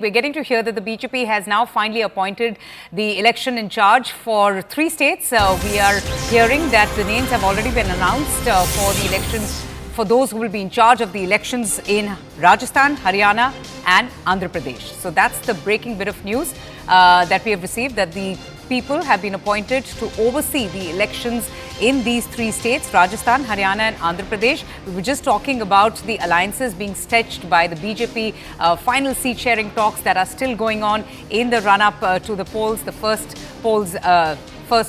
We're getting to hear that the BJP has now finally appointed the election in charge for 3 states. We are hearing that the names have already been announced for the elections, for those who will be in charge of the elections in Rajasthan, Haryana and Andhra Pradesh. So that's the breaking bit of news that we have received, that the people have been appointed to oversee the elections in these 3 states, Rajasthan, Haryana and Andhra Pradesh. We were just talking about the alliances being stretched by the BJP final seat sharing talks that are still going on in the run-up to the polls, the first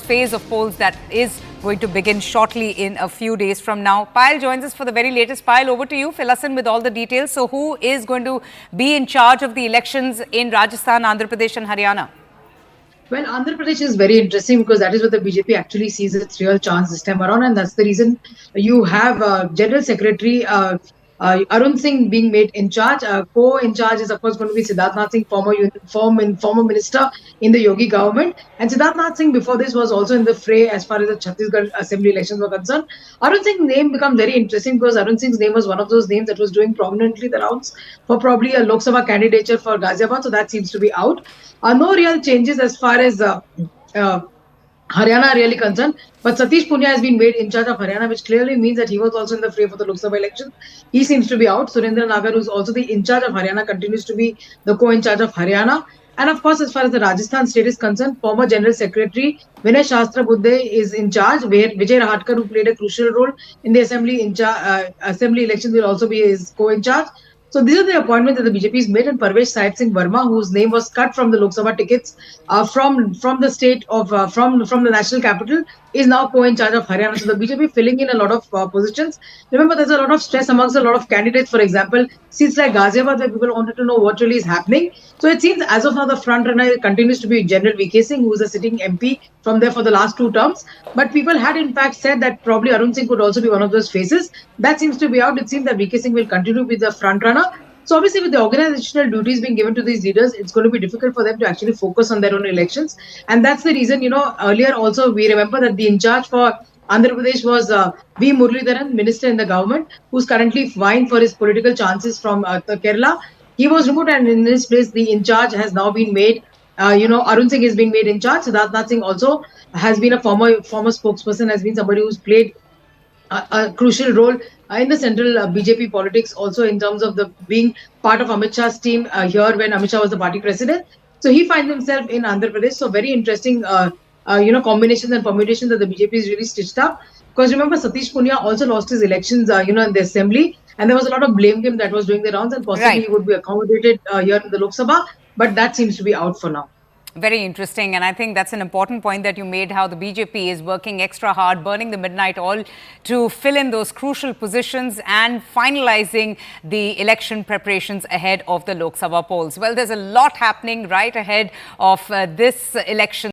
phase of polls that is going to begin shortly in a few days from now. Payal joins us for the very latest. Payal, over to you. Fill us in with all the details. So who is going to be in charge of the elections in Rajasthan, Andhra Pradesh and Haryana? Well, Andhra Pradesh is very interesting because that is where the BJP actually sees its real chance this time around, and that's the reason you have General Secretary Arun Singh being made in charge. Co-in charge is of course going to be Siddharth Singh, former minister in the Yogi government, and Siddharth Singh before this was also in the fray as far as the Chhattisgarh Assembly elections were concerned. Arun Singh's name becomes very interesting because Arun Singh's name was one of those names that was doing prominently the rounds for probably a Lok Sabha candidature for Ghaziabad, so that seems to be out. No real changes as far as Haryana are really concerned, but Satish Punia has been made in charge of Haryana, which clearly means that he was also in the fray for the Lok Sabha elections. He seems to be out. Surendra Nagar, who is also the in charge of Haryana, continues to be the co-in charge of Haryana. And of course, as far as the Rajasthan state is concerned, former General Secretary Vinay Shastra Buddhe is in charge, where Vijay Rahatkar, who played a crucial role in the assembly elections, will also be his co-in charge. So these are the appointments that the BJP has made, and Parvesh Sahib Singh Verma, whose name was cut from the Lok Sabha tickets from the state of from the national capital, is now co-in charge of Haryana. So the BJP filling in a lot of positions. Remember, there's a lot of stress amongst a lot of candidates. For example, seats like Ghaziabad, where people wanted to know what really is happening. So it seems as of now the front runner continues to be General VK Singh, who is a sitting MP from there for the last 2 terms. But people had in fact said that probably Arun Singh could also be one of those faces. That seems to be out. It seems that VK Singh will continue to be the front runner. So obviously, with the organizational duties being given to these leaders, it's going to be difficult for them to actually focus on their own elections. And that's the reason, earlier also we remember that the in charge for Andhra Pradesh was V. Muralidharan, minister in the government, who's currently vying for his political chances from Kerala. He was removed, and in his place, the in charge has now been made. Arun Singh has been made in charge. Siddharth Singh also has been a former spokesperson, has been somebody who's played a crucial role in the central BJP politics, also in terms of the being part of Amit Shah's team here when Amit Shah was the party president. So he finds himself in Andhra Pradesh. So very interesting, combinations and permutations that the BJP is really stitched up. Because remember, Satish Punia also lost his elections, in the assembly, and there was a lot of blame game that was doing the rounds, and possibly he would be accommodated here in the Lok Sabha, but that seems to be out for now. Very interesting, and I think that's an important point that you made, how the BJP is working extra hard, burning the midnight oil to fill in those crucial positions and finalizing the election preparations ahead of the Lok Sabha polls. Well, there's a lot happening right ahead of this election.